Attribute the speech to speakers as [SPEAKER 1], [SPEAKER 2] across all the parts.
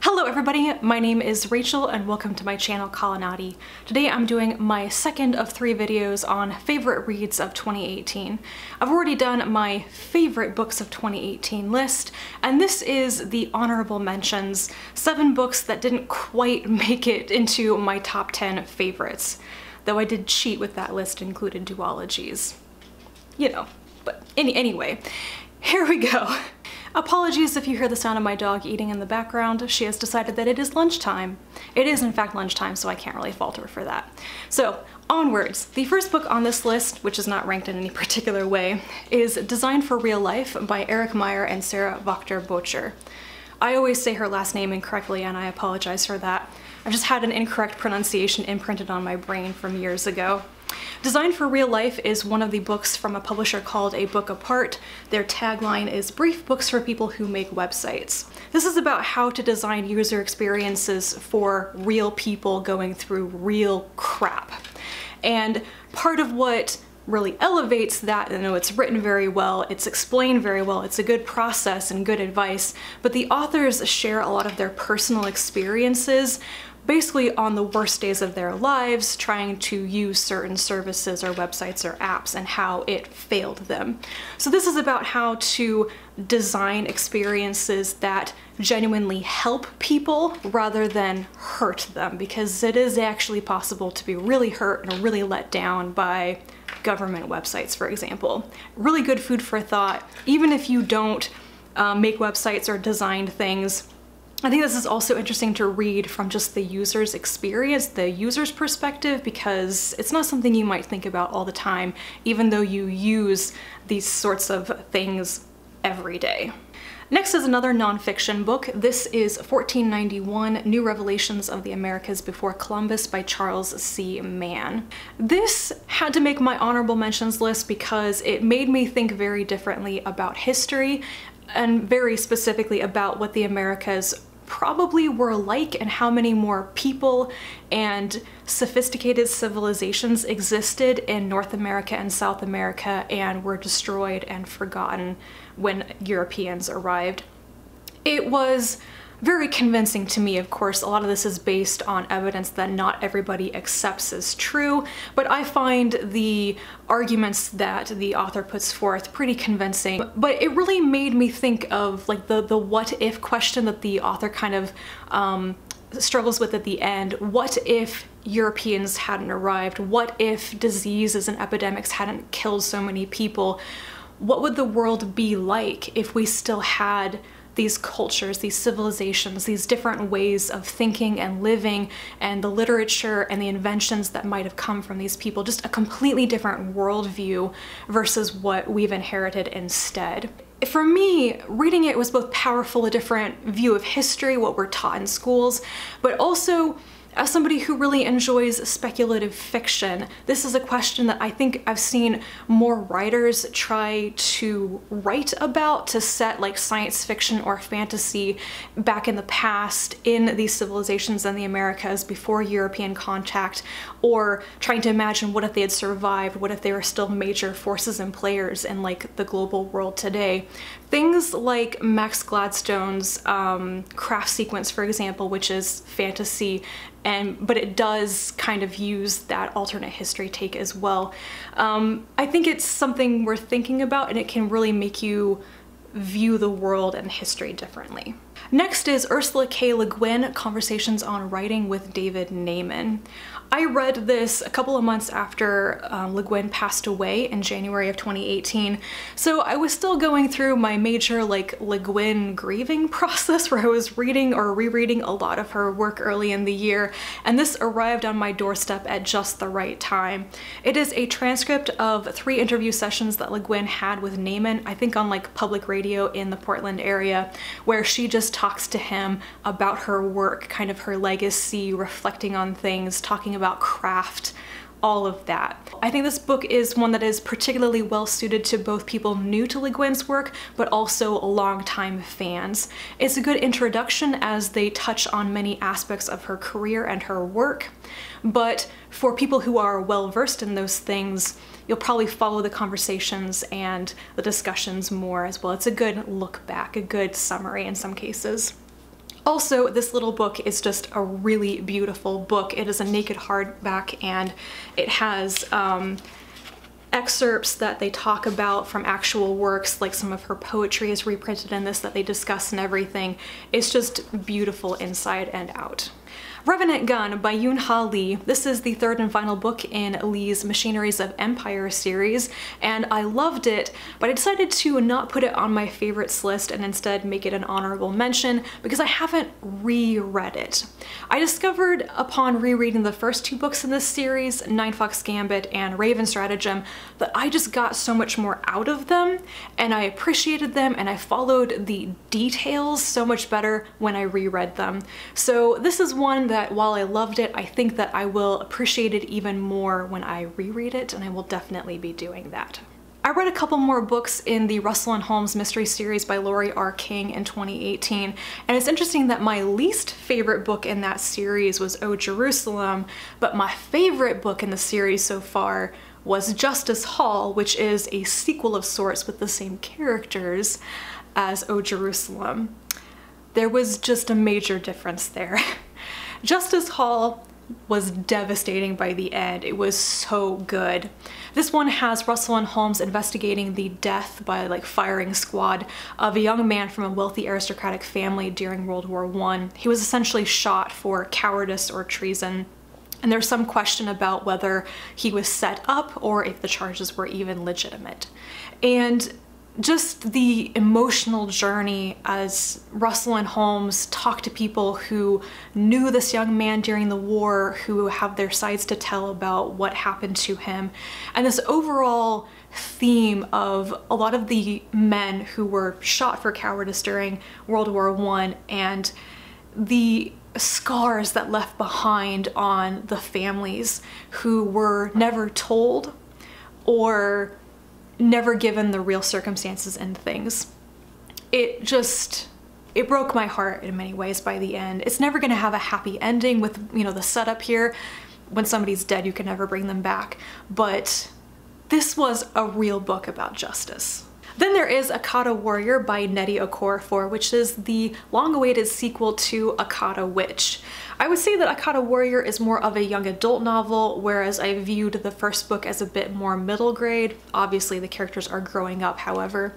[SPEAKER 1] Hello everybody, my name is Rachel and welcome to my channel Nnedi. Today I'm doing my second of 3 videos on favorite reads of 2018. I've already done my favorite books of 2018 list, and this is the honorable mentions, 7 books that didn't quite make it into my top 10 favorites. Though I did cheat with that list, included duologies. You know, but anyway, here we go. Apologies if you hear the sound of my dog eating in the background. She has decided that it is lunchtime. It is in fact lunchtime, so I can't really fault her for that. So, onwards. The first book on this list, which is not ranked in any particular way, is Designed for Real Life by Meyer and Sara Wachter-Boettcher. I always say her last name incorrectly and I apologize for that. I've just had an incorrect pronunciation imprinted on my brain from years ago. Designed for Real Life is one of the books from a publisher called A Book Apart. Their tagline is brief books for people who make websites. This is about how to design user experiences for real people going through real crap. And part of what really elevates that, you know, it's written very well, it's explained very well, it's a good process and good advice, but the authors share a lot of their personal experiences basically on the worst days of their lives trying to use certain services or websites or apps and how it failed them. So this is about how to design experiences that genuinely help people rather than hurt them, because it is actually possible to be really hurt and really let down by government websites, for example. Really good food for thought, even if you don't make websites or design things. I think this is also interesting to read from just the user's experience, the user's perspective, because it's not something you might think about all the time, even though you use these sorts of things every day. Next is another nonfiction book. This is 1491, New Revelations of the Americas Before Columbus by Charles C. Mann. This had to make my honorable mentions list because it made me think very differently about history, and very specifically about what the Americas probably were like and how many more people and sophisticated civilizations existed in North America and South America and were destroyed and forgotten when Europeans arrived. It was very convincing to me. Of course, a lot of this is based on evidence that not everybody accepts as true, but I find the arguments that the author puts forth pretty convincing. But it really made me think of like the what if question that the author kind of struggles with at the end. What if Europeans hadn't arrived? What if diseases and epidemics hadn't killed so many people? What would the world be like if we still had these cultures, these civilizations, these different ways of thinking and living, and the literature and the inventions that might have come from these people, just a completely different worldview versus what we've inherited instead. For me, reading it was both powerful, a different view of history, what we're taught in schools, but also as somebody who really enjoys speculative fiction, this is a question that I think I've seen more writers try to write about, to set like science fiction or fantasy back in the past in these civilizations in the Americas before European contact, or trying to imagine what if they had survived, what if they were still major forces and players in like the global world today. Things like Max Gladstone's Craft Sequence, for example, which is fantasy, but it does kind of use that alternate history take as well. I think it's something worth thinking about, and it can really make you view the world and history differently. Next is Ursula K. Le Guin, Conversations on Writing with David Naimon. I read this a couple of months after Le Guin passed away in January of 2018, so I was still going through my major like Le Guin grieving process where I was reading or rereading a lot of her work early in the year, and this arrived on my doorstep at just the right time. It is a transcript of 3 interview sessions that Le Guin had with Naimon, I think on like public radio in the Portland area, where she just talks to him about her work, kind of her legacy, reflecting on things, talking about craft, all of that. I think this book is one that is particularly well suited to both people new to Le Guin's work, but also longtime fans. It's a good introduction as they touch on many aspects of her career and her work, but for people who are well versed in those things, you'll probably follow the conversations and the discussions more as well. It's a good look back, a good summary in some cases. Also, this little book is just a really beautiful book. It is a naked hardback, and it has excerpts that they talk about from actual works, like some of her poetry is reprinted in this that they discuss and everything. It's just beautiful inside and out. Revenant Gun by Yoon Ha Lee. This is the third and final book in Lee's Machineries of Empire series, and I loved it, but I decided to not put it on my favorites list and instead make it an honorable mention because I haven't reread it. I discovered upon rereading the first two books in this series, Nine Fox Gambit and Raven Stratagem, that I just got so much more out of them, and I appreciated them, and I followed the details so much better when I reread them. So this is one that while I loved it, I think that I will appreciate it even more when I reread it, and I will definitely be doing that. I read a couple more books in the Russell and Holmes mystery series by Laurie R. King in 2018, and it's interesting that my least favorite book in that series was O Jerusalem, but my favorite book in the series so far was Justice Hall, which is a sequel of sorts with the same characters as O Jerusalem. There was just a major difference there. Justice Hall was devastating by the end. It was so good. This one has Russell and Holmes investigating the death by firing squad of a young man from a wealthy aristocratic family during World War I. He was essentially shot for cowardice or treason, and there's some question about whether he was set up or if the charges were even legitimate. And just the emotional journey as Russell and Holmes talk to people who knew this young man during the war, who have their sides to tell about what happened to him, and this overall theme of a lot of the men who were shot for cowardice during World War I and the scars that left behind on the families who were never told or never given the real circumstances and things. It broke my heart in many ways by the end. It's never gonna have a happy ending with, the setup here. When somebody's dead, you can never bring them back. But this was a real book about justice. Then there is Akata Warrior by Nnedi Okorafor, which is the long-awaited sequel to Akata Witch. I would say that Akata Warrior is more of a young adult novel, whereas I viewed the first book as a bit more middle grade. Obviously the characters are growing up, however.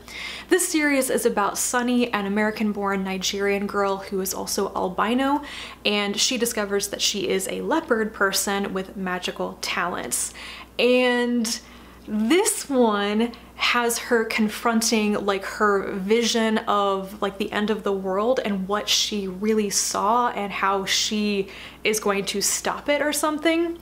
[SPEAKER 1] This series is about Sunny, an American-born Nigerian girl who is also albino, and she discovers that she is a leopard person with magical talents. And this one has her confronting her vision of the end of the world and what she really saw and how she is going to stop it or something.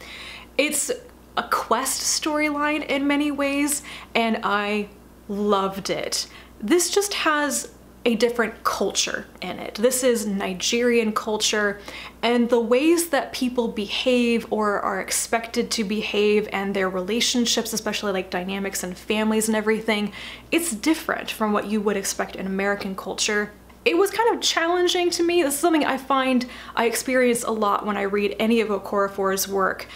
[SPEAKER 1] It's a quest storyline in many ways, and I loved it. This just has a different culture in it. This is Nigerian culture, and the ways that people behave or are expected to behave and their relationships, especially dynamics and families and everything, it's different from what you would expect in American culture. It was kind of challenging to me. This is something I find I experience a lot when I read any of Okorafor's work.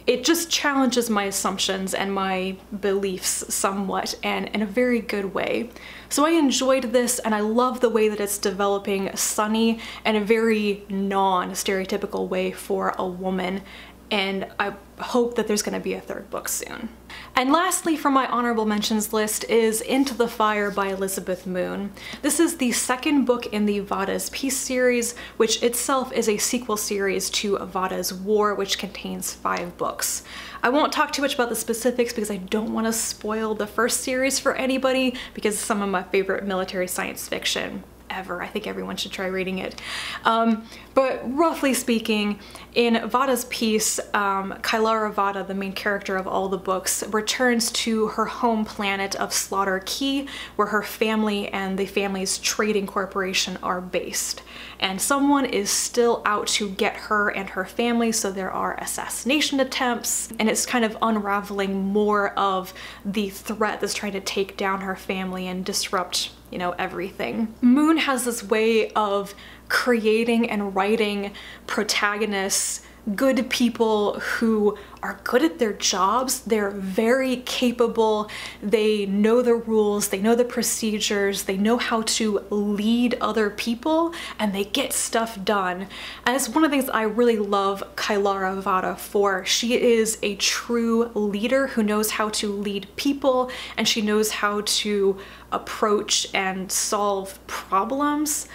[SPEAKER 1] It just challenges my assumptions and my beliefs somewhat, and in a very good way. So I enjoyed this, and I love the way that it's developing Sunny in a very non-stereotypical way for a woman, and I hope that there's going to be a third book soon. And lastly from my honorable mentions list is Into the Fire by Elizabeth Moon. This is the second book in the Vada's Peace series, which itself is a sequel series to Vada's War, which contains 5 books. I won't talk too much about the specifics because I don't want to spoil the first series for anybody, because it's some of my favorite military science fiction ever. I think everyone should try reading it. But roughly speaking, in Vada's Peace, Kailara Vada, the main character of all the books, returns to her home planet of Slaughter Key, where her family and the family's trading corporation are based. And someone is still out to get her and her family, so there are assassination attempts, and it's kind of unraveling more of the threat that's trying to take down her family and disrupt everything. Moon has this way of creating and writing protagonists good people who are good at their jobs. They're very capable. They know the rules, they know the procedures, they know how to lead other people, and they get stuff done. And it's one of the things I really love Kailara Vada for. She is a true leader who knows how to lead people, and she knows how to approach and solve problems.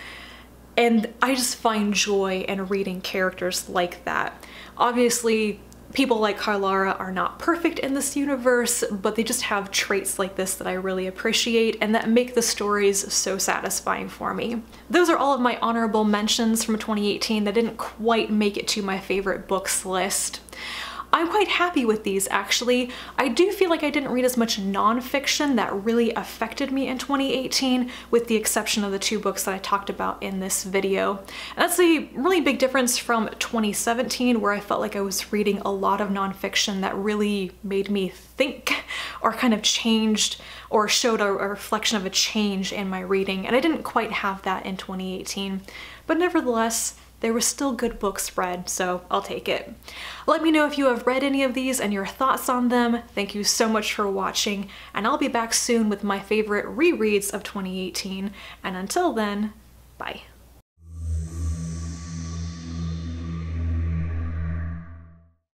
[SPEAKER 1] And I just find joy in reading characters like that. Obviously, people like Kailara are not perfect in this universe, but they just have traits like this that I really appreciate and that make the stories so satisfying for me. Those are all of my honorable mentions from 2018 that didn't quite make it to my favorite books list. I'm quite happy with these, actually. I do feel like I didn't read as much nonfiction that really affected me in 2018, with the exception of the 2 books that I talked about in this video. And that's a really big difference from 2017, where I felt like I was reading a lot of nonfiction that really made me think or kind of changed or showed a reflection of a change in my reading. And I didn't quite have that in 2018. But nevertheless, there were still good books read, so I'll take it. Let me know if you have read any of these and your thoughts on them. Thank you so much for watching, and I'll be back soon with my favorite rereads of 2018. And until then, bye.